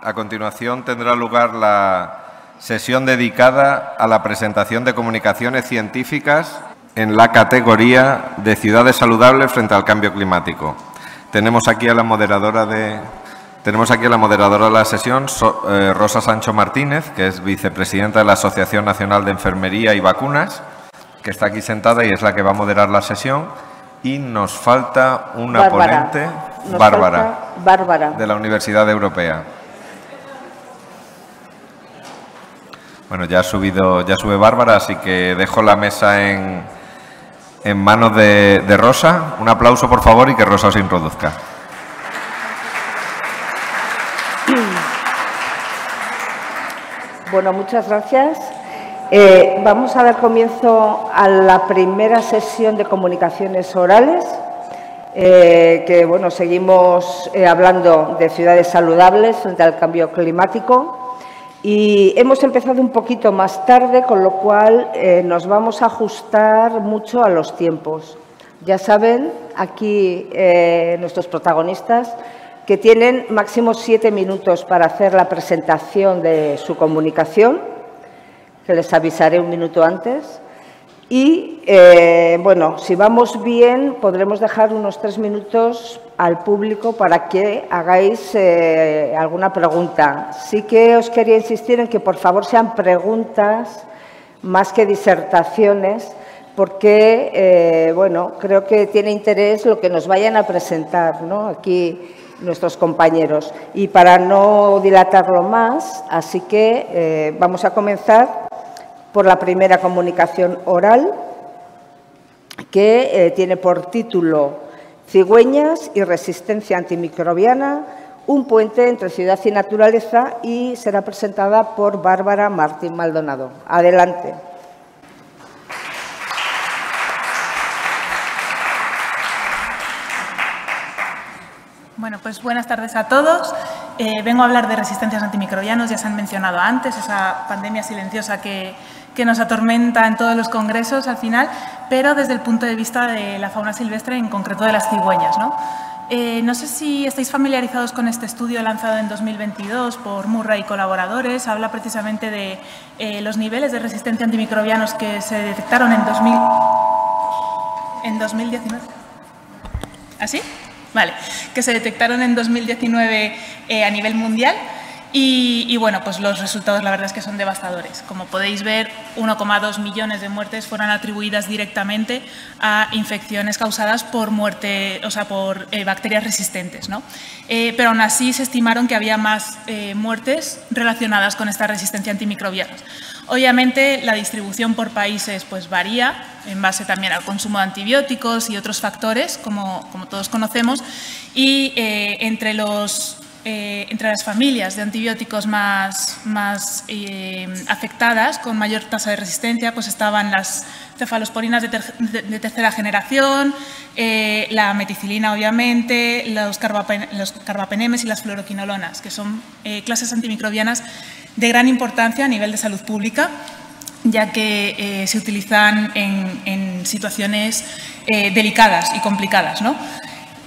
A continuación tendrá lugar la sesión dedicada a la presentación de comunicaciones científicas en la categoría de ciudades saludables frente al cambio climático. Tenemos aquí a la moderadora de la sesión, Rosa Sancho Martínez, que es vicepresidenta de la Asociación Nacional de Enfermería y Vacunas, que está aquí sentada y es la que va a moderar la sesión. Y nos falta una ponente, Bárbara, de la Universidad Europea. Bueno, ya sube Bárbara, así que dejo la mesa en manos de Rosa. Un aplauso, por favor, y que Rosa os introduzca. Bueno, muchas gracias. Vamos a dar comienzo a la primera sesión de comunicaciones orales, que bueno, seguimos hablando de ciudades saludables frente al cambio climático. Y hemos empezado un poquito más tarde, con lo cual nos vamos a ajustar mucho a los tiempos. Ya saben, aquí nuestros protagonistas, que tienen máximo 7 minutos para hacer la presentación de su comunicación, que les avisaré un minuto antes. Y, bueno, si vamos bien, podremos dejar unos 3 minutos al público para que hagáis alguna pregunta. Sí que os quería insistir en que, por favor, sean preguntas más que disertaciones, porque, bueno, creo que tiene interés lo que nos vayan a presentar, ¿no?, aquí nuestros compañeros. Y para no dilatarlo más, así que vamos a comenzar por la primera comunicación oral, que tiene por título Cigüeñas y resistencia antimicrobiana, un puente entre ciudad y naturaleza, y será presentada por Bárbara Martín Maldonado. Adelante. Bueno, pues buenas tardes a todos. Vengo a hablar de resistencias antimicrobianos. Ya se han mencionado antes, esa pandemia silenciosa que nos atormenta en todos los congresos al final, pero desde el punto de vista de la fauna silvestre, en concreto de las cigüeñas, ¿no? No sé si estáis familiarizados con este estudio lanzado en 2022 por Murray y colaboradores. Habla precisamente de los niveles de resistencia antimicrobianos que se detectaron en 2019. ¿Así? Vale, que se detectaron en 2019 a nivel mundial y bueno, pues los resultados la verdad es que son devastadores. Como podéis ver, 1,2 millones de muertes fueron atribuidas directamente a infecciones causadas por por bacterias resistentes, ¿no? Pero aún así se estimaron que había más muertes relacionadas con esta resistencia antimicrobiana. Obviamente, la distribución por países pues varía en base también al consumo de antibióticos y otros factores, como todos conocemos, y entre las familias de antibióticos más afectadas, con mayor tasa de resistencia, pues estaban las cefalosporinas de tercera generación, la meticilina, obviamente, los carbapenemes y las fluoroquinolonas, que son clases antimicrobianas de gran importancia a nivel de salud pública, ya que se utilizan en situaciones delicadas y complicadas, ¿no?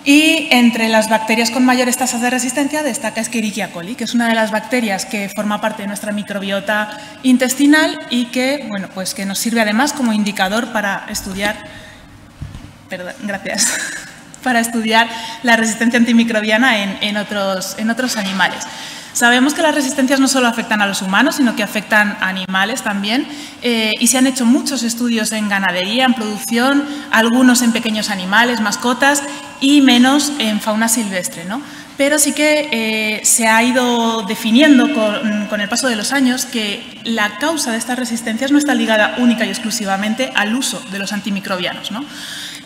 Y entre las bacterias con mayores tasas de resistencia destaca Escherichia coli, que es una de las bacterias que forma parte de nuestra microbiota intestinal y que, bueno, pues que nos sirve además como indicador para estudiar, para estudiar la resistencia antimicrobiana en otros animales. Sabemos que las resistencias no solo afectan a los humanos, sino que afectan a animales también, y se han hecho muchos estudios en ganadería, en producción, algunos en pequeños animales, mascotas, y menos en fauna silvestre, ¿no? Pero sí que se ha ido definiendo con el paso de los años que la causa de estas resistencias no está ligada única y exclusivamente al uso de los antimicrobianos, ¿no?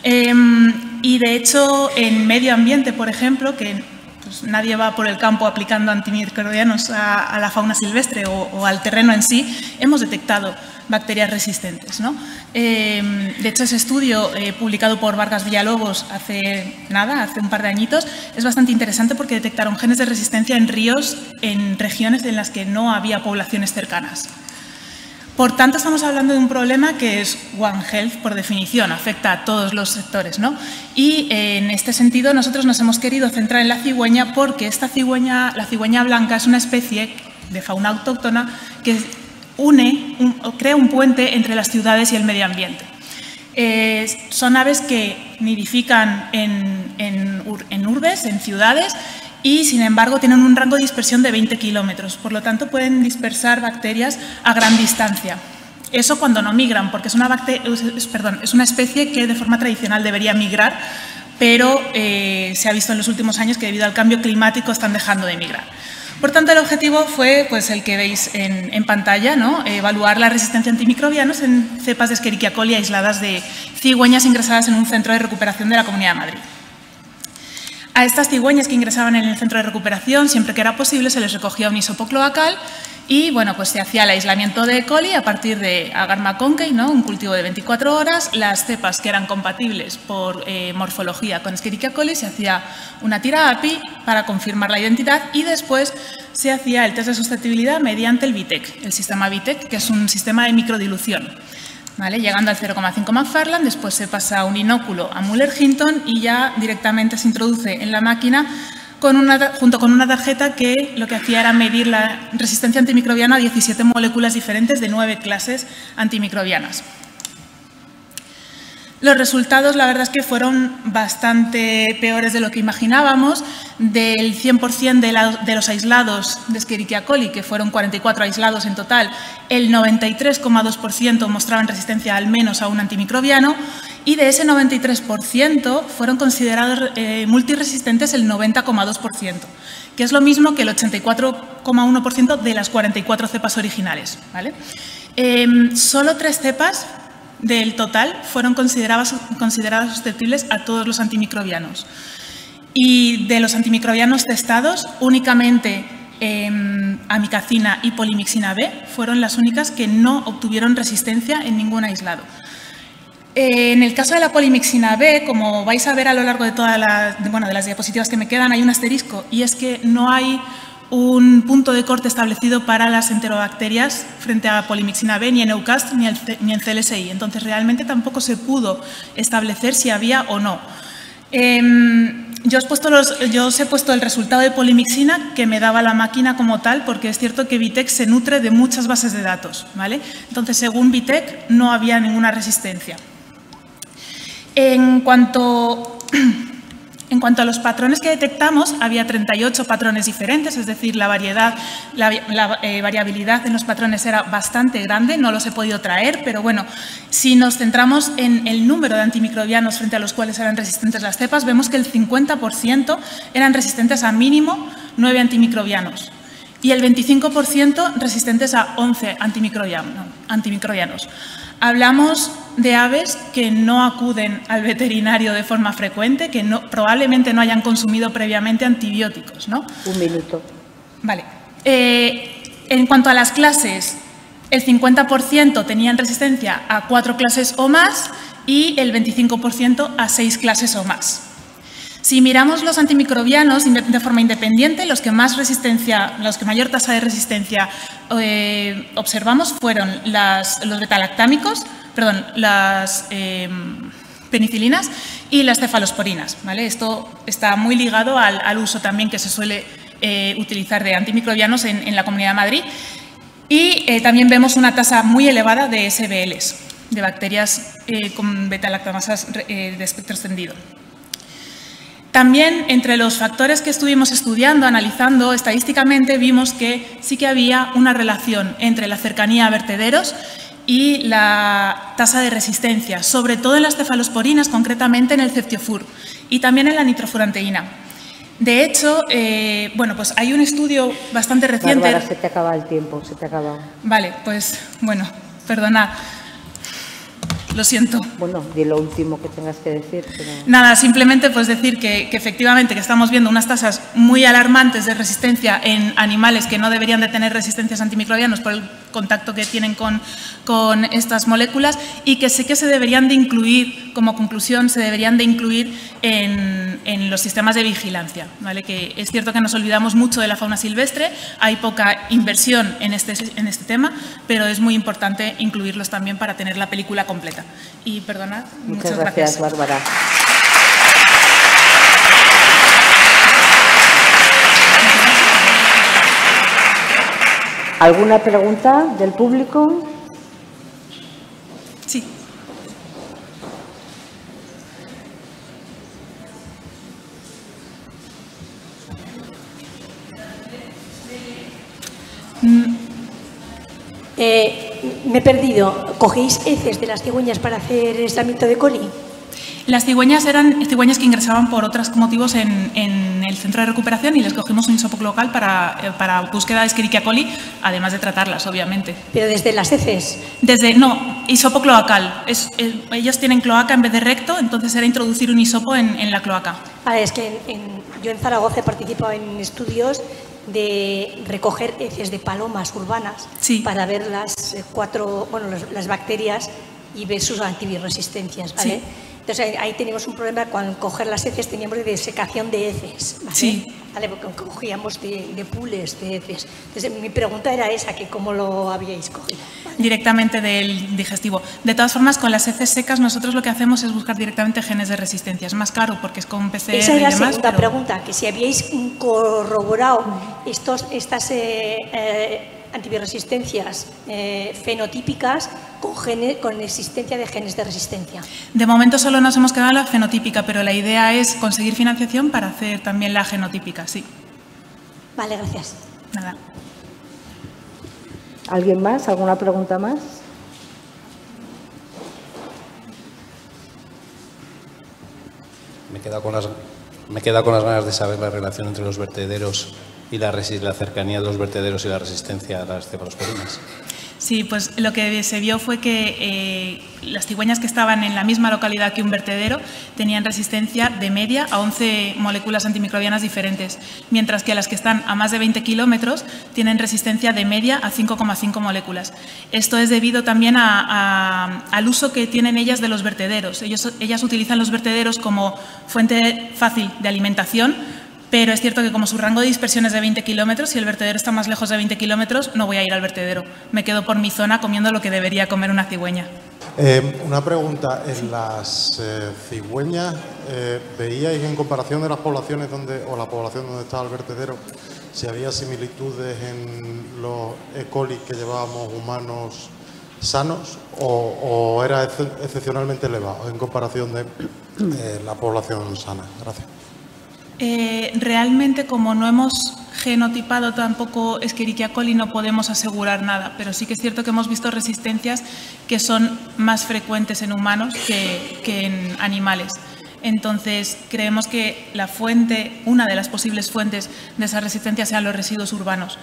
Y de hecho, en medio ambiente, por ejemplo, que pues nadie va por el campo aplicando antimicrobianos a la fauna silvestre o al terreno en sí, hemos detectado bacterias resistentes, ¿no? De hecho, ese estudio publicado por Vargas Villalobos hace un par de añitos, es bastante interesante porque detectaron genes de resistencia en ríos en regiones en las que no había poblaciones cercanas. Por tanto, estamos hablando de un problema que es One Health, por definición, afecta a todos los sectores, ¿no? Y en este sentido nosotros nos hemos querido centrar en la cigüeña porque la cigüeña blanca es una especie de fauna autóctona que crea un puente entre las ciudades y el medio ambiente. Son aves que nidifican en urbes, en ciudades, y, sin embargo, tienen un rango de dispersión de 20 kilómetros. Por lo tanto, pueden dispersar bacterias a gran distancia. Eso cuando no migran, porque es una especie que de forma tradicional debería migrar, pero se ha visto en los últimos años que debido al cambio climático están dejando de migrar. Por tanto, el objetivo fue pues, el que veis en pantalla, ¿no? Evaluar la resistencia a antimicrobianos en cepas de Escherichia coli aisladas de cigüeñas ingresadas en un centro de recuperación de la Comunidad de Madrid. A estas cigüeñas que ingresaban en el centro de recuperación, siempre que era posible, se les recogía un hisopo cloacal y bueno, pues se hacía el aislamiento de E. coli a partir de agar maconkey, ¿no? Un cultivo de 24 horas. Las cepas que eran compatibles por morfología con Escherichia coli se hacía una tira API para confirmar la identidad y después se hacía el test de susceptibilidad mediante el VITEC, el sistema VITEC, que es un sistema de microdilución. ¿Vale? Llegando al 0,5 McFarland, después se pasa un inóculo a Muller-Hinton y ya directamente se introduce en la máquina junto con una tarjeta que lo que hacía era medir la resistencia antimicrobiana a 17 moléculas diferentes de 9 clases antimicrobianas. Los resultados, la verdad es que fueron bastante peores de lo que imaginábamos. Del 100% de los aislados de Escherichia coli, que fueron 44 aislados en total, el 93,2% mostraban resistencia al menos a un antimicrobiano y de ese 93% fueron considerados multiresistentes el 90,2%, que es lo mismo que el 84,1% de las 44 cepas originales, ¿vale? Solo 3 cepas del total fueron consideradas susceptibles a todos los antimicrobianos. Y de los antimicrobianos testados, únicamente amicacina y polimixina B fueron las únicas que no obtuvieron resistencia en ningún aislado. En el caso de la polimixina B, como vais a ver a lo largo de todas las diapositivas que me quedan, hay un asterisco y es que no hay un punto de corte establecido para las enterobacterias frente a polimixina B, ni en EUCAST ni en CLSI. Entonces, realmente tampoco se pudo establecer si había o no. Yo os he puesto el resultado de polimixina que me daba la máquina como tal, porque es cierto que VITEC se nutre de muchas bases de datos, ¿vale? Entonces, según VITEC, no había ninguna resistencia. En cuanto a los patrones que detectamos, había 38 patrones diferentes, es decir, la variabilidad en los patrones era bastante grande, no los he podido traer, pero bueno, si nos centramos en el número de antimicrobianos frente a los cuales eran resistentes las cepas, vemos que el 50% eran resistentes a mínimo 9 antimicrobianos y el 25% resistentes a 11 antimicrobianos. Hablamos de aves que no acuden al veterinario de forma frecuente, que probablemente no hayan consumido previamente antibióticos, ¿no? Un minuto. Vale. En cuanto a las clases, el 50% tenían resistencia a 4 clases o más y el 25% a 6 clases o más. Si miramos los antimicrobianos de forma independiente, los que mayor tasa de resistencia observamos fueron los betalactámicos, las penicilinas y las cefalosporinas, ¿vale? Esto está muy ligado al uso también que se suele utilizar de antimicrobianos en la Comunidad de Madrid. Y también vemos una tasa muy elevada de SBLs, de bacterias con betalactamasas de espectro extendido. También, entre los factores que estuvimos estudiando, analizando estadísticamente, vimos que sí que había una relación entre la cercanía a vertederos y la tasa de resistencia, sobre todo en las cefalosporinas, concretamente en el Ceftiofur y también en la nitrofuranteína. De hecho, pues hay un estudio bastante reciente… Bárbara, se te acaba el tiempo, se te ha acabado. Vale, pues bueno, perdonad. Lo siento. Bueno, di lo último que tengas que decir. Pero… Nada, simplemente pues decir que efectivamente que estamos viendo unas tasas muy alarmantes de resistencia en animales que no deberían de tener resistencias antimicrobianos por el contacto que tienen con estas moléculas y que sí que se deberían de incluir, como conclusión, se deberían de incluir en en los sistemas de vigilancia, ¿vale? Que es cierto que nos olvidamos mucho de la fauna silvestre, hay poca inversión en este tema, pero es muy importante incluirlos también para tener la película completa. Y perdonad, muchas gracias. Bárbara. ¿Alguna pregunta del público? Sí. Me he perdido. ¿Cogéis heces de las cigüeñas para hacer el aislamiento de coli? Las cigüeñas eran cigüeñas que ingresaban por otros motivos en el centro de recuperación y les cogimos un hisopo local para búsqueda de Escherichia coli, además de tratarlas, obviamente. ¿Pero desde las heces? No, hisopo cloacal. Ellos tienen cloaca en vez de recto, entonces era introducir un hisopo en la cloaca. Es que yo en Zaragoza he participado en estudios de recoger heces de palomas urbanas, sí, para ver las bacterias y ver sus antibioresistencias, ¿vale? Sí. Entonces ahí teníamos un problema con coger las heces, teníamos de desecación de heces, ¿vale? Sí. ¿Vale? Porque cogíamos de pools de heces. Entonces mi pregunta era esa, que cómo lo habíais cogido. ¿Vale? Directamente del digestivo. De todas formas, con las heces secas nosotros lo que hacemos es buscar directamente genes de resistencia. Es más caro porque es con PCR esa es la y demás. Segunda pregunta, que si habíais corroborado estas antibioresistencias fenotípicas con existencia de genes de resistencia. De momento solo nos hemos quedado en la fenotípica, pero la idea es conseguir financiación para hacer también la genotípica, sí. Vale, gracias. Nada. ¿Alguien más? ¿Alguna pregunta más? Me he quedado con las ganas de saber la relación entre los vertederos y la cercanía de los vertederos y la resistencia a las cefalosporinas. Sí, pues lo que se vio fue que las cigüeñas que estaban en la misma localidad que un vertedero tenían resistencia de media a 11 moléculas antimicrobianas diferentes, mientras que las que están a más de 20 kilómetros tienen resistencia de media a 5,5 moléculas. Esto es debido también al uso que tienen ellas de los vertederos. Ellas utilizan los vertederos como fuente fácil de alimentación, pero es cierto que como su rango de dispersión es de 20 kilómetros, si el vertedero está más lejos de 20 kilómetros, no voy a ir al vertedero. Me quedo por mi zona comiendo lo que debería comer una cigüeña. Una pregunta. En las cigüeñas, ¿veíais en comparación de las poblaciones o la población donde estaba el vertedero, si había similitudes en los E. coli que llevábamos humanos sanos o era excepcionalmente elevado en comparación de la población sana? Gracias. Realmente, como no hemos genotipado tampoco Escherichia coli, no podemos asegurar nada, pero sí que es cierto que hemos visto resistencias que son más frecuentes en humanos que en animales. Entonces, creemos que la fuente, una de las posibles fuentes de esa resistencia sean los residuos urbanos,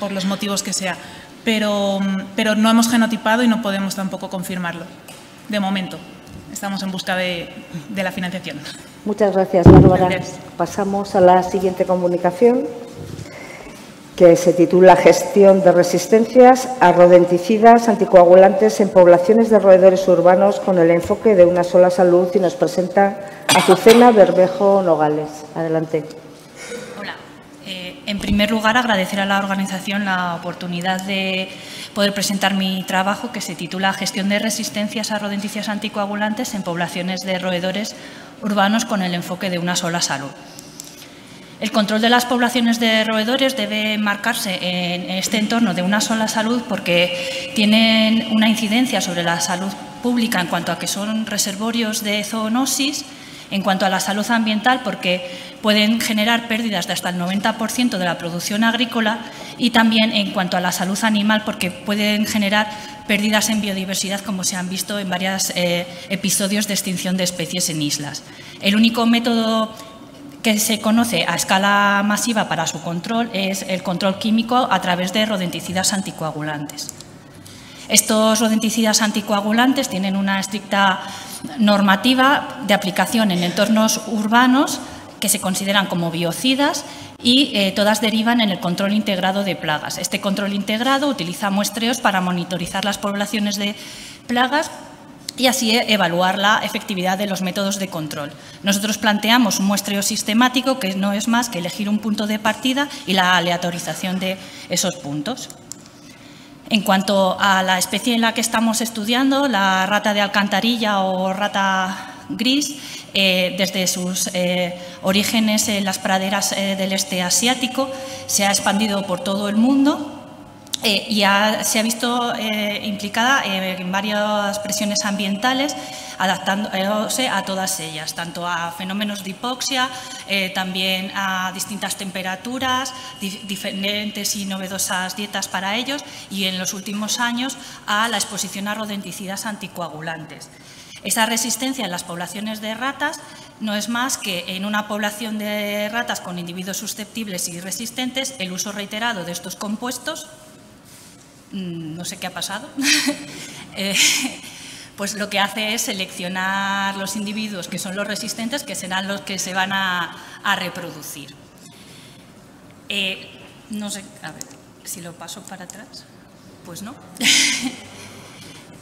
por los motivos que sea. Pero no hemos genotipado y no podemos tampoco confirmarlo, de momento. Estamos en busca de la financiación. Muchas gracias, Bárbara. Gracias. Pasamos a la siguiente comunicación, que se titula Gestión de resistencias a rodenticidas anticoagulantes en poblaciones de roedores urbanos con el enfoque de una sola salud, y nos presenta Azucena Bermejo Nogales. Adelante. Hola. En primer lugar, agradecer a la organización la oportunidad de poder presentar mi trabajo, que se titula Gestión de resistencias a rodenticidas anticoagulantes en poblaciones de roedores urbanos con el enfoque de una sola salud. El control de las poblaciones de roedores debe marcarse en este entorno de una sola salud porque tienen una incidencia sobre la salud pública en cuanto a que son reservorios de zoonosis, en cuanto a la salud ambiental porque pueden generar pérdidas de hasta el 90% de la producción agrícola, y también en cuanto a la salud animal porque pueden generar pérdidas en biodiversidad, como se han visto en varios episodios de extinción de especies en islas. El único método que se conoce a escala masiva para su control es el control químico a través de rodenticidas anticoagulantes. Estos rodenticidas anticoagulantes tienen una estricta normativa de aplicación en entornos urbanos que se consideran como biocidas y todas derivan en el control integrado de plagas. Este control integrado utiliza muestreos para monitorizar las poblaciones de plagas y así evaluar la efectividad de los métodos de control. Nosotros planteamos un muestreo sistemático que no es más que elegir un punto de partida y la aleatorización de esos puntos. En cuanto a la especie en la que estamos estudiando, la rata de alcantarilla o rata gris, desde sus orígenes en las praderas del este asiático, se ha expandido por todo el mundo. Y se ha visto implicada en varias presiones ambientales, adaptándose a todas ellas, tanto a fenómenos de hipoxia, también a distintas temperaturas, diferentes y novedosas dietas para ellos, y en los últimos años a la exposición a rodenticidas anticoagulantes. Esa resistencia en las poblaciones de ratas no es más que en una población de ratas con individuos susceptibles y resistentes, el uso reiterado de estos compuestos. No sé qué ha pasado, pues lo que hace es seleccionar los individuos que son los resistentes, que serán los que se van a reproducir. No sé, a ver, si lo paso para atrás, pues no.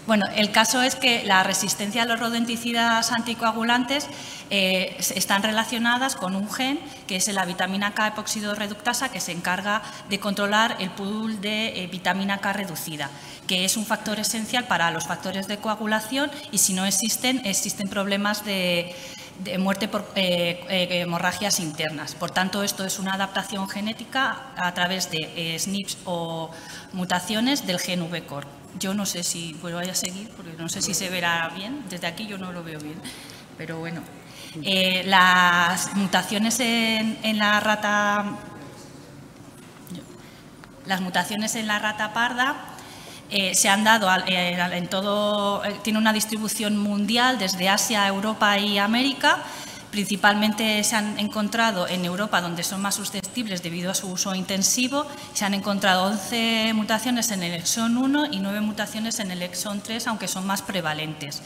Bueno, el caso es que la resistencia a los rodenticidas anticoagulantes están relacionadas con un gen que es la vitamina K epoxidorreductasa, que se encarga de controlar el pool de vitamina K reducida, que es un factor esencial para los factores de coagulación, y si no existen problemas de muerte por hemorragias internas. Por tanto, esto es una adaptación genética a través de SNPs o mutaciones del gen VCOR. Yo no sé si voy a seguir, porque no sé si se verá bien. Desde aquí yo no lo veo bien, pero bueno. Las mutaciones en la rata, parda se han dado en todo, tiene una distribución mundial desde Asia, Europa y América. Principalmente se han encontrado en Europa, donde son más susceptibles debido a su uso intensivo. Se han encontrado 11 mutaciones en el exón 1 y 9 mutaciones en el exón 3, aunque son más prevalentes.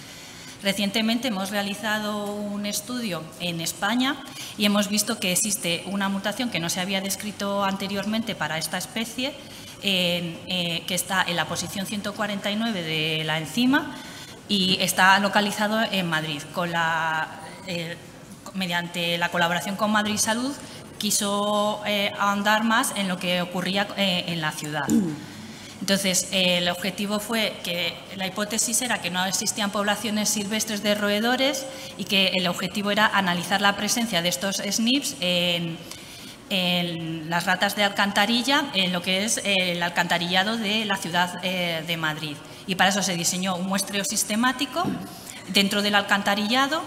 Recientemente hemos realizado un estudio en España y hemos visto que existe una mutación que no se había descrito anteriormente para esta especie, que está en la posición 149 de la enzima y está localizado en Madrid. Mediante la colaboración con Madrid Salud, quiso ahondar más en lo que ocurría en la ciudad. Entonces, el objetivo fue que la hipótesis era que no existían poblaciones silvestres de roedores y que el objetivo era analizar la presencia de estos SNPs en las ratas de alcantarilla, en lo que es el alcantarillado de la ciudad de Madrid. Y para eso se diseñó un muestreo sistemático. Dentro del alcantarillado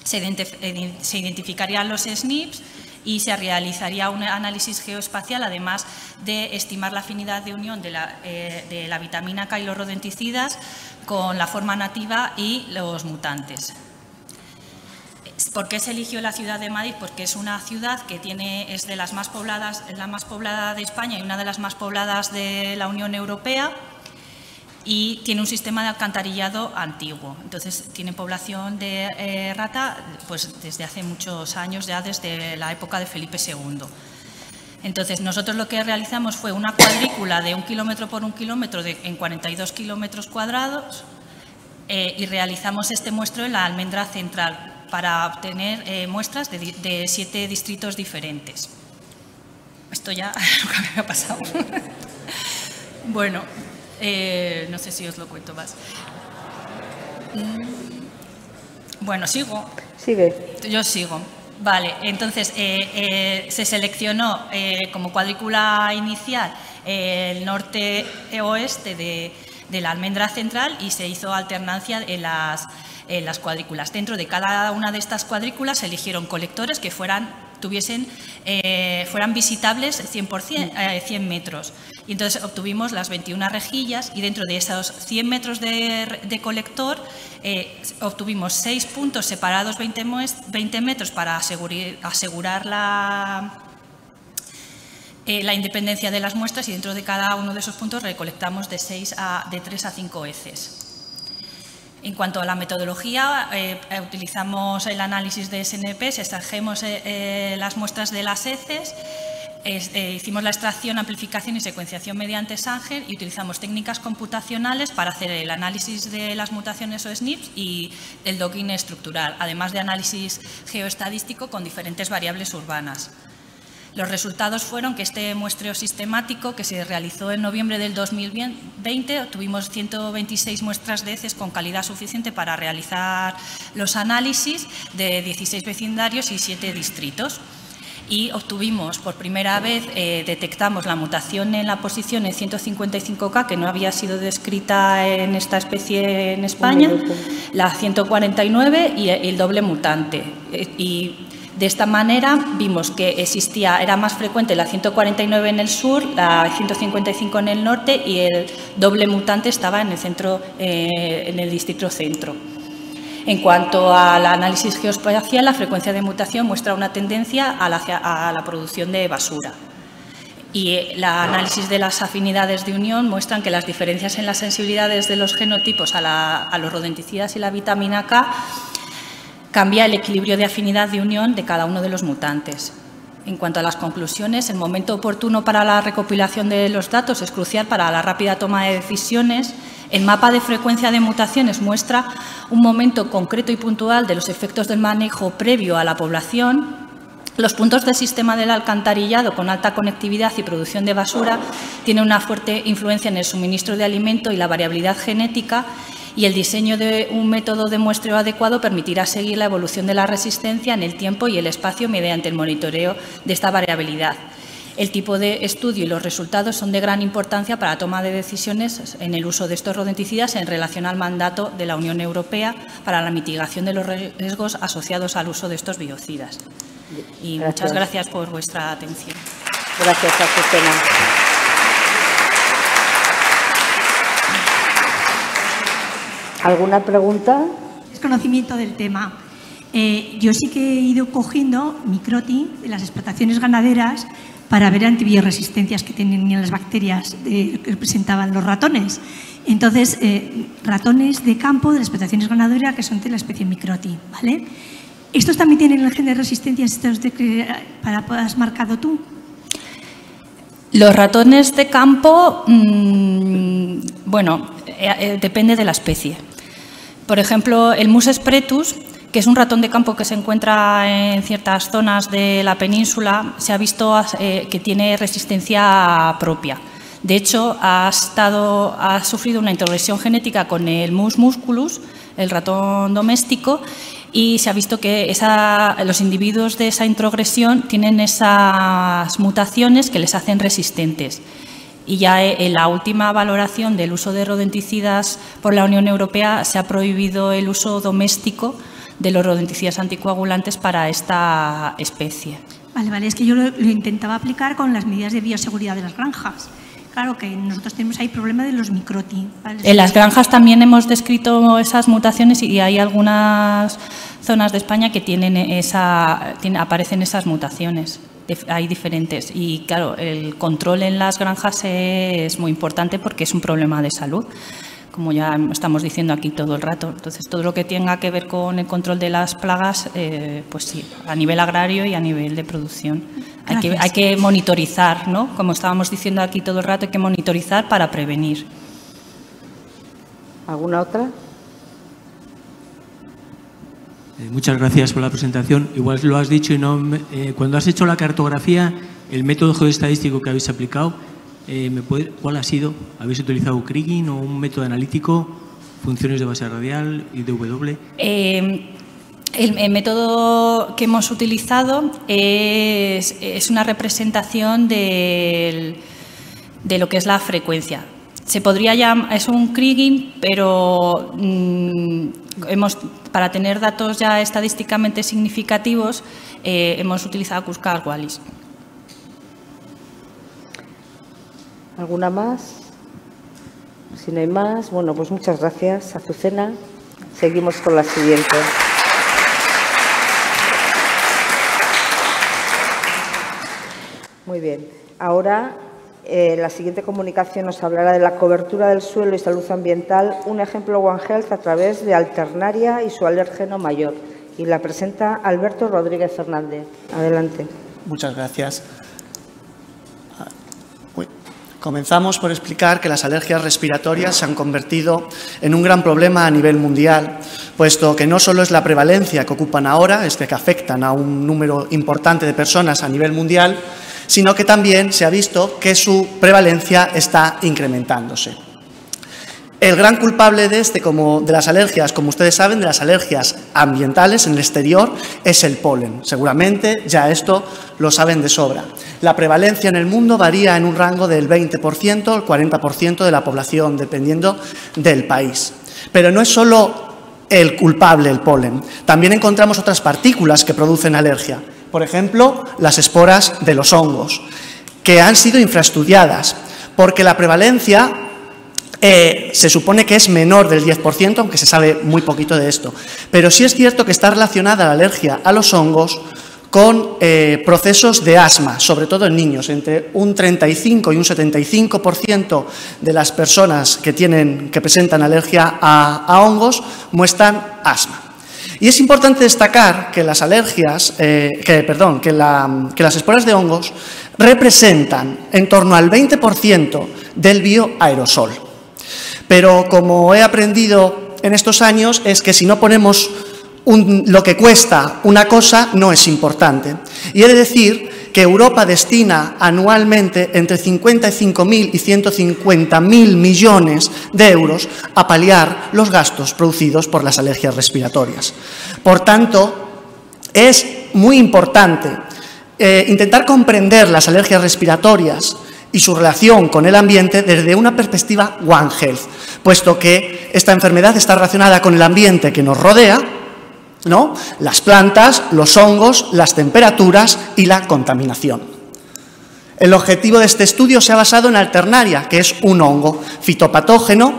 se identificarían los SNPs y se realizaría un análisis geoespacial, además de estimar la afinidad de unión de la vitamina K y los rodenticidas con la forma nativa y los mutantes. ¿Por qué se eligió la ciudad de Madrid? Porque es una ciudad que es de las más pobladas, es la más poblada de España y una de las más pobladas de la Unión Europea, y tiene un sistema de alcantarillado antiguo. Entonces, tiene población de rata pues, desde hace muchos años, ya desde la época de Felipe II. Entonces, nosotros lo que realizamos fue una cuadrícula de 1 kilómetro por 1 kilómetro en 42 kilómetros cuadrados y realizamos este muestreo en la almendra central para obtener muestras de 7 distritos diferentes. Esto ya nunca me había pasado. Bueno. No sé si os lo cuento más. Bueno, sigo. Sigue. Yo sigo. Vale, entonces se seleccionó como cuadrícula inicial el norte-oeste de la almendra central y se hizo alternancia en las cuadrículas. Dentro de cada una de estas cuadrículas se eligieron colectores que fueran visitables 100 metros. Y entonces obtuvimos las 21 rejillas y dentro de esos 100 metros de colector obtuvimos 6 puntos separados 20 metros para asegurar la independencia de las muestras, y dentro de cada uno de esos puntos recolectamos de 3 a 5 heces. En cuanto a la metodología, utilizamos el análisis de SNPs, extrajimos las muestras de las heces, Hicimos la extracción, amplificación y secuenciación mediante Sanger y utilizamos técnicas computacionales para hacer el análisis de las mutaciones o SNPs y el docking estructural, además de análisis geoestadístico con diferentes variables urbanas. Los resultados fueron que este muestreo sistemático, que se realizó en noviembre del 2020, tuvimos 126 muestras de heces con calidad suficiente para realizar los análisis de 16 vecindarios y 7 distritos. Y obtuvimos, por primera vez, detectamos la mutación en la posición en 155K, que no había sido descrita en esta especie en España, la 149 y el doble mutante. Y de esta manera vimos que era más frecuente la 149 en el sur, la 155 en el norte y el doble mutante estaba en el centro, en el distrito centro. En cuanto al análisis geoespacial, la frecuencia de mutación muestra una tendencia a la producción de basura. Y el análisis de las afinidades de unión muestran que las diferencias en las sensibilidades de los genotipos a los rodenticidas y la vitamina K cambia el equilibrio de afinidad de unión de cada uno de los mutantes. En cuanto a las conclusiones, el momento oportuno para la recopilación de los datos es crucial para la rápida toma de decisiones. El mapa de frecuencia de mutaciones muestra un momento concreto y puntual de los efectos del manejo previo a la población. Los puntos del sistema del alcantarillado con alta conectividad y producción de basura tienen una fuerte influencia en el suministro de alimento y la variabilidad genética, y el diseño de un método de muestreo adecuado permitirá seguir la evolución de la resistencia en el tiempo y el espacio mediante el monitoreo de esta variabilidad. El tipo de estudio y los resultados son de gran importancia para la toma de decisiones en el uso de estos rodenticidas en relación al mandato de la Unión Europea para la mitigación de los riesgos asociados al uso de estos biocidas. Y muchas gracias por vuestra atención. Gracias, Azucena. ¿Alguna pregunta? Desconocimiento del tema. Yo sí que he ido cogiendo microti de las explotaciones ganaderas para ver antibioresistencias que tenían las bacterias que presentaban los ratones. Entonces, ratones de campo de las explotaciones ganaderas que son de la especie microti, ¿vale? ¿Estos también tienen el gen de resistencias que has marcado tú? Los ratones de campo, bueno, depende de la especie. Por ejemplo, el Mus spretus, que es un ratón de campo que se encuentra en ciertas zonas de la península, se ha visto que tiene resistencia propia. De hecho, ha sufrido una introgresión genética con el Mus musculus, el ratón doméstico, y se ha visto que los individuos de esa introgresión tienen esas mutaciones que les hacen resistentes. Y ya en la última valoración del uso de rodenticidas por la Unión Europea se ha prohibido el uso doméstico de los rodenticidas anticoagulantes para esta especie. Vale, es que yo lo intentaba aplicar con las medidas de bioseguridad de las granjas. Claro que nosotros tenemos ahí problema de los microti, ¿vale? En las granjas también hemos descrito esas mutaciones y hay algunas zonas de España que aparecen esas mutaciones. Hay diferentes y, claro, el control en las granjas es muy importante porque es un problema de salud, como ya estamos diciendo aquí todo el rato. Entonces, todo lo que tenga que ver con el control de las plagas, pues sí, a nivel agrario y a nivel de producción. Hay que monitorizar, ¿no? Como estábamos diciendo aquí todo el rato, hay que monitorizar para prevenir. ¿Alguna otra? Muchas gracias por la presentación. Igual lo has dicho y no. Cuando has hecho la cartografía, el método geoestadístico que habéis aplicado, ¿cuál ha sido? ¿Habéis utilizado Kriging o un método analítico, funciones de base radial y DW? El método que hemos utilizado es una representación de lo que es la frecuencia. Se podría llamar, es un Kriging, pero para tener datos ya estadísticamente significativos hemos utilizado Kruskal-Wallis. ¿Alguna más? Si no hay más, bueno, pues muchas gracias, Azucena. Seguimos con la siguiente. Muy bien. Ahora, la siguiente comunicación nos hablará de la cobertura del suelo y salud ambiental, un ejemplo One Health a través de Alternaria y su alérgeno mayor. Y la presenta Alberto Rodríguez Fernández. Adelante. Muchas gracias. Comenzamos por explicar que las alergias respiratorias se han convertido en un gran problema a nivel mundial, puesto que no solo es la prevalencia que ocupan ahora, es que afectan a un número importante de personas a nivel mundial, sino que también se ha visto que su prevalencia está incrementándose. El gran culpable de las alergias, como ustedes saben, de las alergias ambientales en el exterior, es el polen. Seguramente ya esto lo saben de sobra. La prevalencia en el mundo varía en un rango del 20% al 40% de la población, dependiendo del país. Pero no es solo el culpable, el polen. También encontramos otras partículas que producen alergia. Por ejemplo, las esporas de los hongos, que han sido infraestudiadas, porque la prevalencia se supone que es menor del 10%, aunque se sabe muy poquito de esto. Pero sí es cierto que está relacionada la alergia a los hongos con procesos de asma, sobre todo en niños. Entre un 35 y un 75% de las personas que presentan alergia a hongos muestran asma. Y es importante destacar que las alergias, que las esporas de hongos representan en torno al 20% del bioaerosol. Pero como he aprendido en estos años, es que si no ponemos lo que cuesta una cosa, no es importante. Y he de decir que Europa destina anualmente entre 55.000 y 150.000 millones de euros a paliar los gastos producidos por las alergias respiratorias. Por tanto, es muy importante intentar comprender las alergias respiratorias y su relación con el ambiente desde una perspectiva One Health, puesto que esta enfermedad está relacionada con el ambiente que nos rodea, ¿no? Las plantas, los hongos, las temperaturas y la contaminación. El objetivo de este estudio se ha basado en Alternaria, que es un hongo fitopatógeno,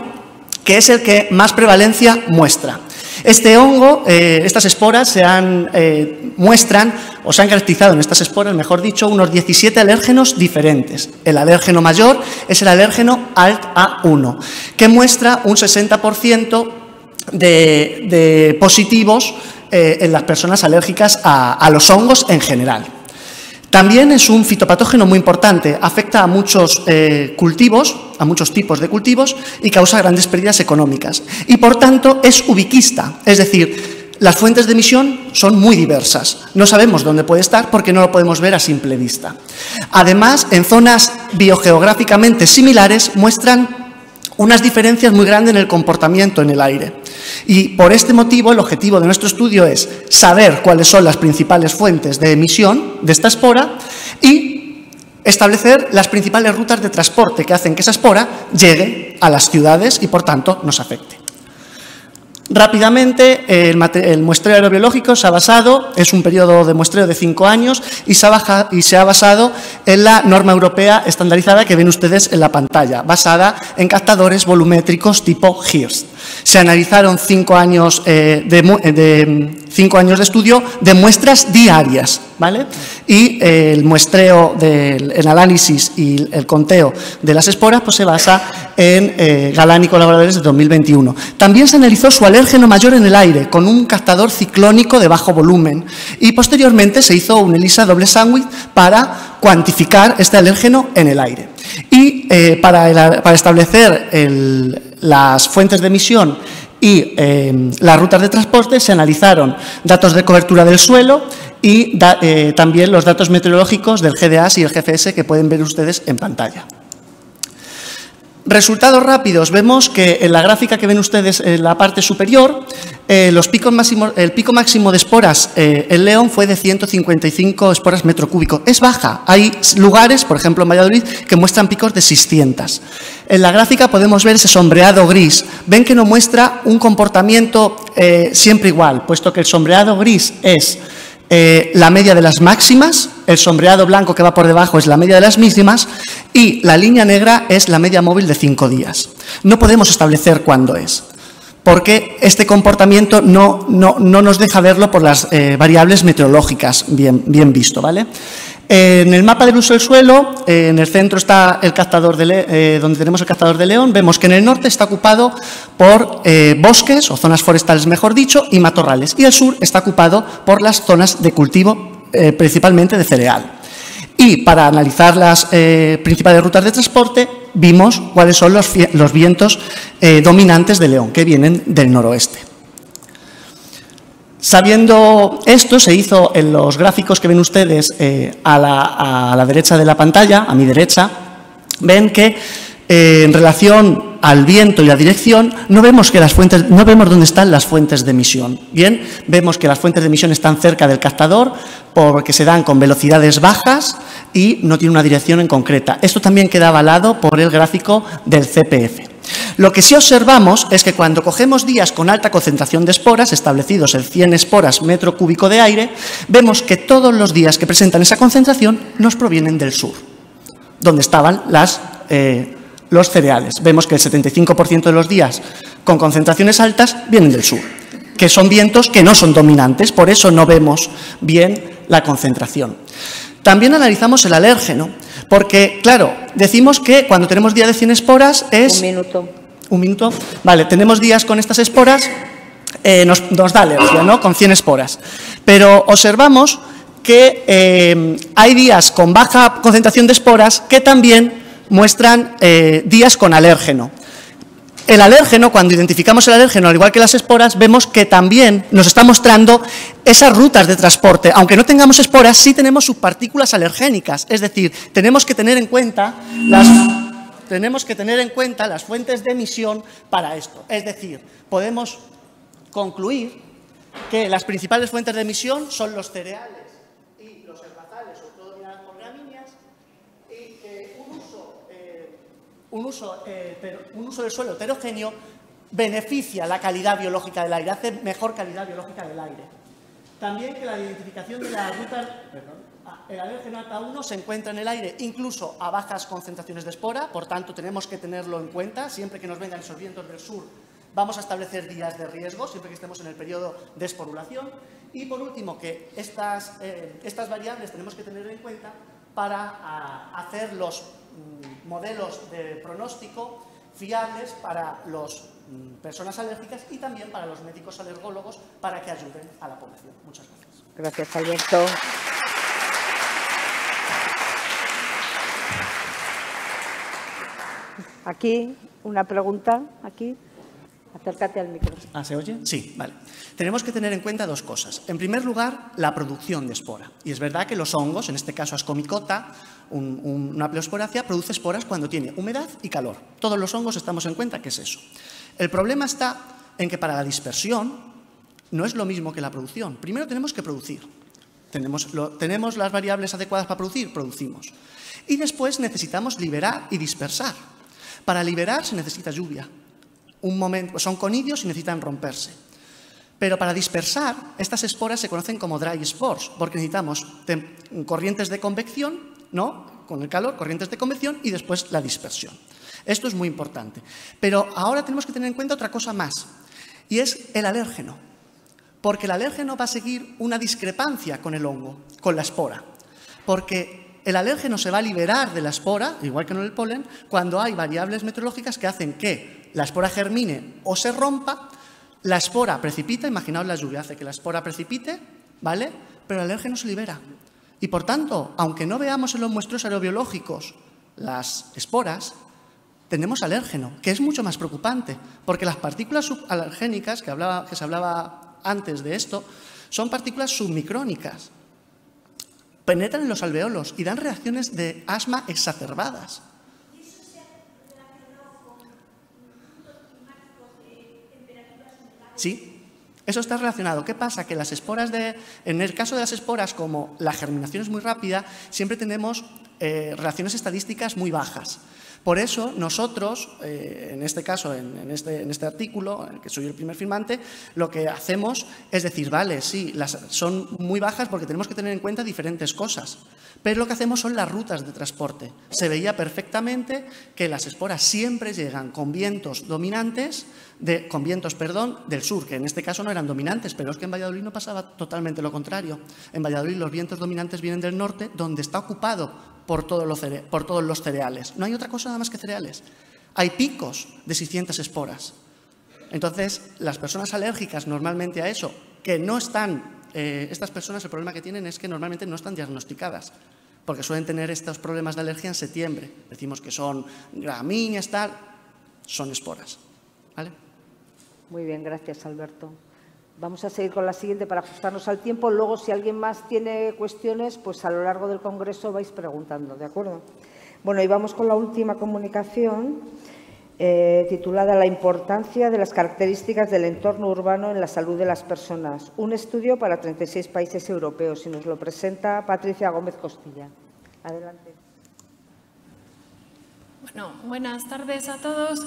que es el que más prevalencia muestra. Este hongo, estas esporas se han caracterizado en estas esporas, mejor dicho, unos 17 alérgenos diferentes. El alérgeno mayor es el alérgeno ALT-A1, que muestra un 60% de positivos en las personas alérgicas a los hongos en general. También es un fitopatógeno muy importante, afecta a muchos cultivos, a muchos tipos de cultivos y causa grandes pérdidas económicas. Y por tanto es ubiquista, es decir, las fuentes de emisión son muy diversas. No sabemos dónde puede estar porque no lo podemos ver a simple vista. Además, en zonas biogeográficamente similares muestran unas diferencias muy grandes en el comportamiento en el aire. Y por este motivo el objetivo de nuestro estudio es saber cuáles son las principales fuentes de emisión de esta espora y establecer las principales rutas de transporte que hacen que esa espora llegue a las ciudades y por tanto nos afecte. Rápidamente, el muestreo aerobiológico se ha basado, es un periodo de muestreo de 5 años y se ha basado en la norma europea estandarizada que ven ustedes en la pantalla, basada en captadores volumétricos tipo Hirst. Se analizaron 5 años de estudio de muestras diarias, ¿vale? Y el muestreo, el análisis y el conteo de las esporas pues, se basa en Galán y colaboradores de 2021. También se analizó su alérgeno mayor en el aire con un captador ciclónico de bajo volumen y posteriormente se hizo un ELISA doble sándwich para cuantificar este alérgeno en el aire. Y para establecer las fuentes de emisión y las rutas de transporte se analizaron datos de cobertura del suelo y también los datos meteorológicos del GDAS y el GFS que pueden ver ustedes en pantalla. Resultados rápidos. Vemos que en la gráfica que ven ustedes en la parte superior, el pico máximo de esporas en León fue de 155 esporas metro cúbico. Es baja. Hay lugares, por ejemplo en Valladolid, que muestran picos de 600. En la gráfica podemos ver ese sombreado gris. Ven que no muestra un comportamiento siempre igual, puesto que el sombreado gris es la media de las máximas, el sombreado blanco que va por debajo es la media de las mínimas y la línea negra es la media móvil de 5 días. No podemos establecer cuándo es, porque este comportamiento no nos deja verlo por las variables meteorológicas bien visto, ¿vale? En el mapa del uso del suelo, en el centro está el captador donde tenemos el captador de León. Vemos que en el norte está ocupado por bosques o zonas forestales, mejor dicho, y matorrales. Y el sur está ocupado por las zonas de cultivo, principalmente de cereal. Y para analizar las principales rutas de transporte, vimos cuáles son los vientos dominantes de León, que vienen del noroeste. Sabiendo esto, se hizo en los gráficos que ven ustedes a la derecha de la pantalla, a mi derecha, ven que en relación al viento y la dirección no vemos dónde están las fuentes de emisión. Bien, vemos que las fuentes de emisión están cerca del captador porque se dan con velocidades bajas y no tiene una dirección en concreta. Esto también queda avalado por el gráfico del CPF. Lo que sí observamos es que cuando cogemos días con alta concentración de esporas, establecidos en 100 esporas metro cúbico de aire, vemos que todos los días que presentan esa concentración nos provienen del sur, donde estaban los cereales. Vemos que el 75% de los días con concentraciones altas vienen del sur, que son vientos que no son dominantes, por eso no vemos bien la concentración. También analizamos el alérgeno, porque, claro, decimos que cuando tenemos día de 100 esporas es... Un minuto. Vale, tenemos días con estas esporas, nos da alergia, ¿no?, con 100 esporas. Pero observamos que hay días con baja concentración de esporas que también muestran días con alérgeno. El alérgeno, cuando identificamos el alérgeno, al igual que las esporas, vemos que también nos está mostrando esas rutas de transporte. Aunque no tengamos esporas, sí tenemos subpartículas alergénicas. Es decir, tenemos que tener en cuenta las fuentes de emisión para esto. Es decir, podemos concluir que las principales fuentes de emisión son los cereales y los herbazales, sobre todo dominadas por gramíneas, y que un uso del suelo heterogéneo beneficia la calidad biológica del aire, hace mejor calidad biológica del aire. También que la identificación de la ruta, el alérgeno alfa 1 se encuentra en el aire incluso a bajas concentraciones de espora, por tanto tenemos que tenerlo en cuenta. Siempre que nos vengan esos vientos del sur vamos a establecer días de riesgo, siempre que estemos en el periodo de esporulación. Y por último, que estas variables tenemos que tener en cuenta para hacer los modelos de pronóstico fiables para las personas alérgicas y también para los médicos alergólogos para que ayuden a la población. Muchas gracias. Gracias, Alberto. Aquí, una pregunta, aquí. Acércate al micrófono. ¿Se oye? Sí, vale. Tenemos que tener en cuenta dos cosas. En primer lugar, la producción de espora. Y es verdad que los hongos, en este caso Ascomycota, una pleosporácea, produce esporas cuando tiene humedad y calor. Todos los hongos estamos en cuenta que es eso. El problema está en que para la dispersión no es lo mismo que la producción. Primero tenemos que producir. ¿Tenemos las variables adecuadas para producir? Producimos. Y después necesitamos liberar y dispersar. Para liberar se necesita lluvia. Son conidios y necesitan romperse. Pero para dispersar, estas esporas se conocen como dry spores, porque necesitamos corrientes de convección, ¿no?, con el calor, corrientes de convección y después la dispersión. Esto es muy importante. Pero ahora tenemos que tener en cuenta otra cosa más, y es el alérgeno. Porque el alérgeno va a seguir una discrepancia con el hongo, con la espora. Porque el alérgeno se va a liberar de la espora, igual que en el polen, cuando hay variables meteorológicas que hacen que la espora germine o se rompa, la espora precipita, imaginaos la lluvia, hace que la espora precipite, ¿vale? Pero el alérgeno se libera. Y por tanto, aunque no veamos en los muestreos aerobiológicos las esporas, tenemos alérgeno, que es mucho más preocupante, porque las partículas subalergénicas, que se hablaba antes de esto, son partículas submicrónicas. Penetran en los alveolos y dan reacciones de asma exacerbadas. Sí, eso está relacionado. ¿Qué pasa? Que las esporas en el caso de las esporas, como la germinación es muy rápida, siempre tenemos relaciones estadísticas muy bajas. Por eso nosotros, en este caso, en este artículo, en el que soy el primer firmante, lo que hacemos es decir, vale, sí, son muy bajas porque tenemos que tener en cuenta diferentes cosas, pero lo que hacemos son las rutas de transporte. Se veía perfectamente que las esporas siempre llegan con vientos dominantes, del sur, que en este caso no eran dominantes, pero es que en Valladolid no pasaba totalmente lo contrario. En Valladolid los vientos dominantes vienen del norte, donde está ocupado por todos los cereales. No hay otra cosa nada más que cereales. Hay picos de 600 esporas. Entonces, las personas alérgicas normalmente a eso, que no están, estas personas el problema que tienen es que normalmente no están diagnosticadas. porque suelen tener estos problemas de alergia en septiembre. Decimos que son gramíneas, tal, son esporas. ¿Vale? Muy bien, gracias, Alberto. Vamos a seguir con la siguiente para ajustarnos al tiempo. Luego, si alguien más tiene cuestiones, pues a lo largo del congreso vais preguntando, ¿de acuerdo? Bueno, y vamos con la última comunicación, titulada La importancia de las características del entorno urbano en la salud de las personas. Un estudio para 36 países europeos. Y nos lo presenta Patricia Gómez Costilla. Adelante. Bueno, buenas tardes a todos.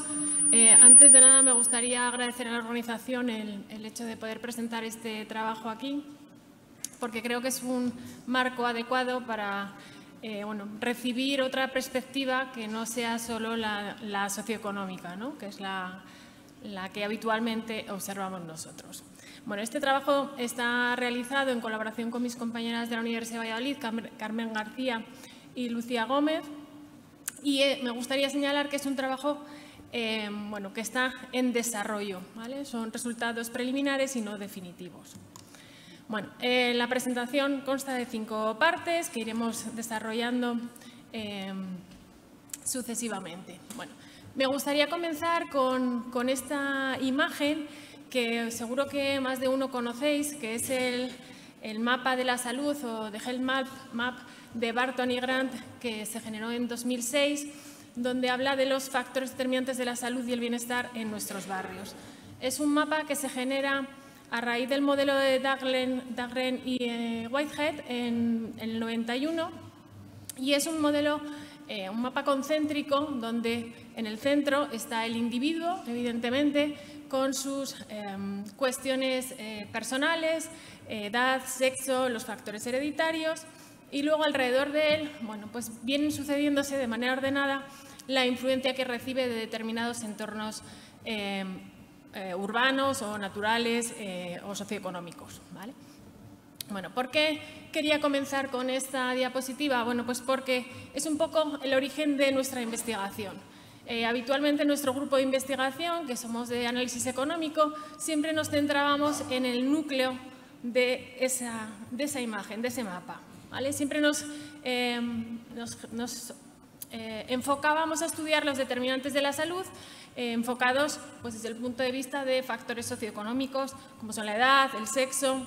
Antes de nada, me gustaría agradecer a la organización el hecho de poder presentar este trabajo aquí, porque creo que es un marco adecuado para recibir otra perspectiva que no sea solo la socioeconómica, ¿no? Que es la que habitualmente observamos nosotros. Bueno, este trabajo está realizado en colaboración con mis compañeras de la Universidad de Valladolid, Carmen García y Lucía Gómez, y me gustaría señalar que es un trabajo que está en desarrollo, ¿vale? Son resultados preliminares y no definitivos. Bueno, la presentación consta de 5 partes que iremos desarrollando sucesivamente. Bueno, me gustaría comenzar con esta imagen que seguro que más de uno conocéis, que es el mapa de la salud o The Health Map de Barton y Grant, que se generó en 2006, donde habla de los factores determinantes de la salud y el bienestar en nuestros barrios. Es un mapa que se genera a raíz del modelo de Dahlgren y Whitehead en el 91, y es un modelo, un mapa concéntrico donde en el centro está el individuo, evidentemente, con sus cuestiones personales, edad, sexo, los factores hereditarios, y luego alrededor de él, bueno, pues vienen sucediéndose de manera ordenada la influencia que recibe de determinados entornos urbanos o naturales o socioeconómicos, ¿vale? Bueno, ¿por qué quería comenzar con esta diapositiva? Bueno, pues porque es un poco el origen de nuestra investigación. Habitualmente en nuestro grupo de investigación, que somos de análisis económico, siempre nos centrábamos en el núcleo de esa imagen, de ese mapa, ¿vale? Siempre nos enfocábamos a estudiar los determinantes de la salud, enfocados pues, desde el punto de vista de factores socioeconómicos, como son la edad, el sexo,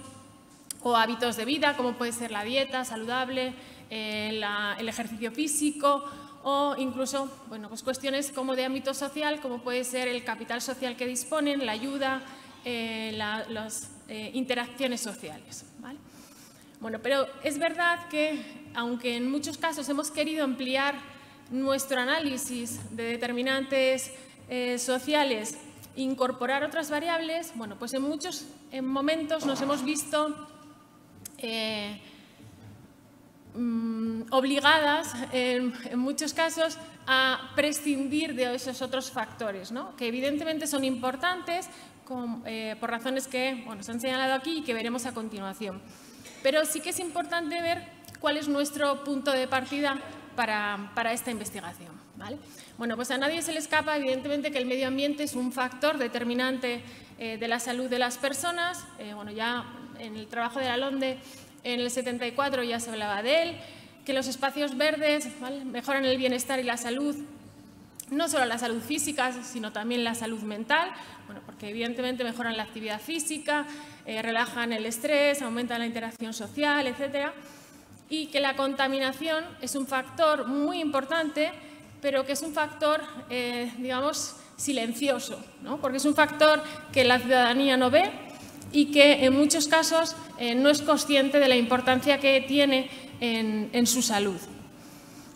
o hábitos de vida, como puede ser la dieta saludable, el ejercicio físico, o incluso pues cuestiones como de ámbito social, como puede ser el capital social que disponen, la ayuda, las interacciones sociales, ¿vale? Bueno, pero es verdad que, aunque en muchos casos hemos querido ampliar nuestro análisis de determinantes sociales, incorporar otras variables, bueno, pues en muchos momentos nos hemos visto obligadas, en muchos casos, a prescindir de esos otros factores, ¿no? Que evidentemente son importantes por razones que se han señalado aquí y que veremos a continuación. Pero sí que es importante ver cuál es nuestro punto de partida para esta investigación, ¿vale? Bueno, pues a nadie se le escapa, evidentemente, que el medio ambiente es un factor determinante de la salud de las personas. Ya en el trabajo de la LONDE, en el 74 ya se hablaba de él, que los espacios verdes, ¿vale?, mejoran el bienestar y la salud, no solo la salud física, sino también la salud mental, porque evidentemente mejoran la actividad física, relajan el estrés, aumentan la interacción social, etcétera. Y que la contaminación es un factor muy importante, pero que es un factor, digamos, silencioso, ¿no? Porque es un factor que la ciudadanía no ve y que en muchos casos no es consciente de la importancia que tiene en su salud.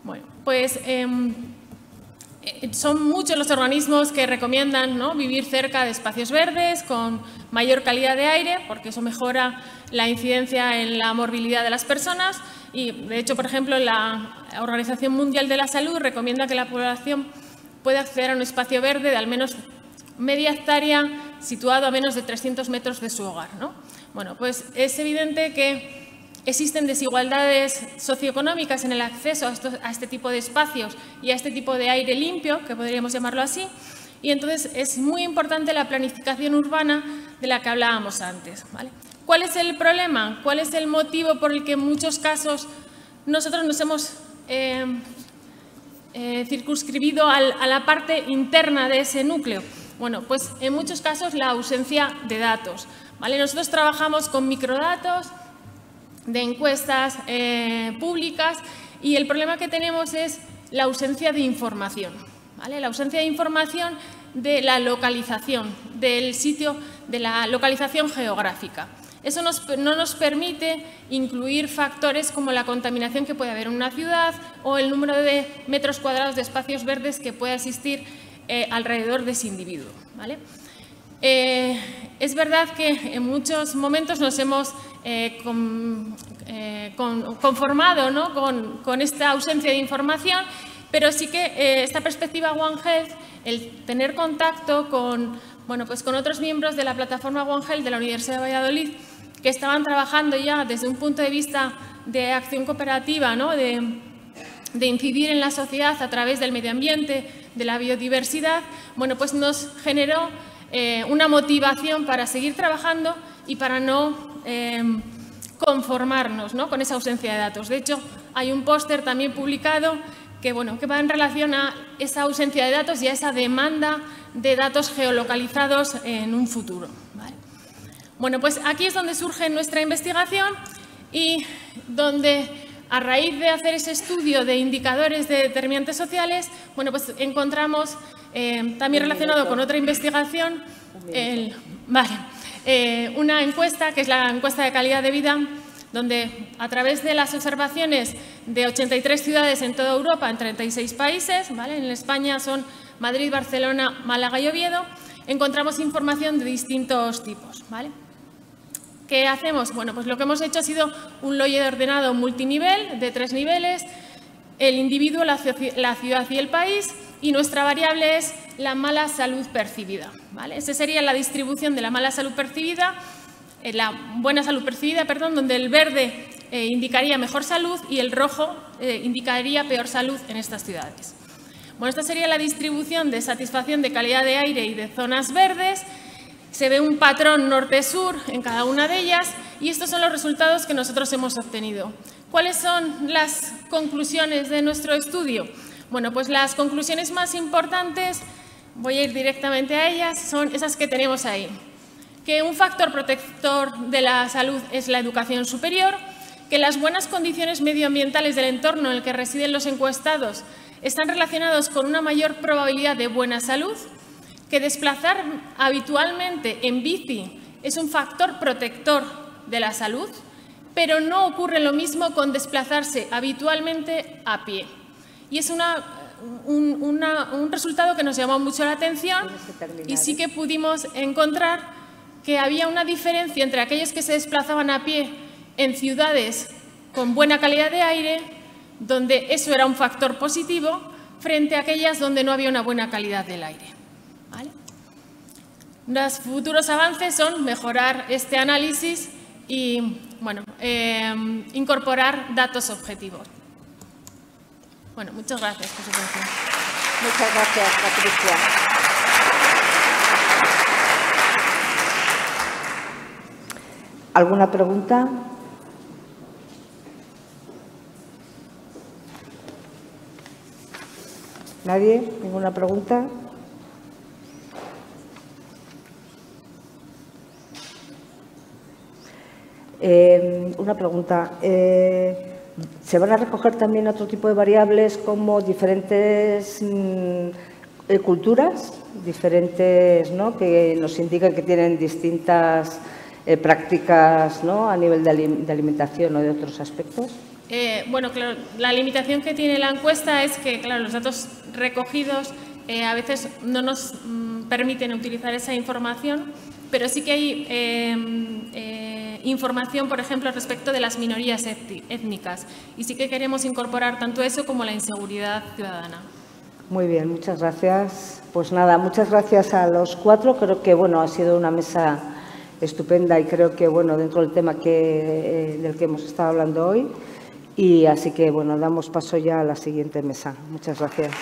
Bueno, pues son muchos los organismos que recomiendan, ¿no?, vivir cerca de espacios verdes con mayor calidad de aire, porque eso mejora la incidencia en la morbilidad de las personas. Y, de hecho, por ejemplo, la Organización Mundial de la Salud recomienda que la población pueda acceder a un espacio verde de al menos media hectárea situado a menos de 300 metros de su hogar, ¿no? Bueno, pues es evidente que existen desigualdades socioeconómicas en el acceso a este tipo de espacios y a este tipo de aire limpio, que podríamos llamarlo así, y entonces es muy importante la planificación urbana de la que hablábamos antes, ¿vale? ¿Cuál es el problema? ¿Cuál es el motivo por el que en muchos casos nosotros nos hemos circunscribido a la parte interna de ese núcleo. Bueno, pues en muchos casos la ausencia de datos, ¿vale? Nosotros trabajamos con microdatos de encuestas públicas y el problema que tenemos es la ausencia de información, ¿vale? La ausencia de información de la localización, del sitio, de la localización geográfica. Eso no nos permite incluir factores como la contaminación que puede haber en una ciudad o el número de metros cuadrados de espacios verdes que pueda existir alrededor de ese individuo, ¿vale? Es verdad que en muchos momentos nos hemos conformado, ¿no?, con esta ausencia de información, pero sí que esta perspectiva One Health, el tener contacto con, bueno, pues con otros miembros de la plataforma One Health de la Universidad de Valladolid que estaban trabajando ya desde un punto de vista de acción cooperativa, ¿no?, de incidir en la sociedad a través del medio ambiente, de la biodiversidad, bueno, pues nos generó una motivación para seguir trabajando y para no conformarnos, ¿no?, con esa ausencia de datos. De hecho, hay un póster también publicado que, bueno, que va en relación a esa ausencia de datos y a esa demanda de datos geolocalizados en un futuro, ¿vale? Bueno, pues aquí es donde surge nuestra investigación y donde, a raíz de hacer ese estudio de indicadores de determinantes sociales, bueno, pues encontramos, también relacionado con otra investigación, una encuesta, que es la encuesta de calidad de vida, donde a través de las observaciones de 83 ciudades en toda Europa, en 36 países, ¿vale?, en España son Madrid, Barcelona, Málaga y Oviedo, encontramos información de distintos tipos, ¿vale? ¿Qué hacemos? Bueno, pues lo que hemos hecho ha sido un Loyer ordenado multinivel de 3 niveles, el individuo, la ciudad y el país, y nuestra variable es la mala salud percibida, ¿vale? Esa sería la distribución de la mala salud percibida, la buena salud percibida, perdón, donde el verde indicaría mejor salud y el rojo indicaría peor salud en estas ciudades. Bueno, esta sería la distribución de satisfacción de calidad de aire y de zonas verdes. Se ve un patrón norte-sur en cada una de ellas y estos son los resultados que nosotros hemos obtenido. ¿Cuáles son las conclusiones de nuestro estudio? Bueno, pues las conclusiones más importantes, voy a ir directamente a ellas, son esas que tenemos ahí. Que un factor protector de la salud es la educación superior, que las buenas condiciones medioambientales del entorno en el que residen los encuestados están relacionados con una mayor probabilidad de buena salud, que desplazar habitualmente en bici es un factor protector de la salud, pero no ocurre lo mismo con desplazarse habitualmente a pie. Y es un resultado que nos llamó mucho la atención y sí que pudimos encontrar que había una diferencia entre aquellos que se desplazaban a pie en ciudades con buena calidad de aire, donde eso era un factor positivo, frente a aquellas donde no había una buena calidad del aire, ¿vale? Los futuros avances son mejorar este análisis y, bueno, incorporar datos objetivos. Bueno, muchas gracias por su atención. Muchas gracias, Patricia. ¿Alguna pregunta? ¿Nadie? ¿Ninguna pregunta? Una pregunta. ¿Se van a recoger también otro tipo de variables como diferentes culturas, diferentes, ¿no?, que nos indican que tienen distintas prácticas, ¿no?, a nivel de alimentación o de otros aspectos? Bueno, claro, la limitación que tiene la encuesta es que, claro, los datos recogidos a veces no nos permiten utilizar esa información, pero sí que hay información, por ejemplo, respecto de las minorías étnicas y sí que queremos incorporar tanto eso como la inseguridad ciudadana. Muy bien, muchas gracias. Pues nada, muchas gracias a los 4. Creo que, bueno, ha sido una mesa estupenda y creo que, bueno, dentro del tema del que hemos estado hablando hoy. Y así que, bueno, damos paso ya a la siguiente mesa. Muchas gracias.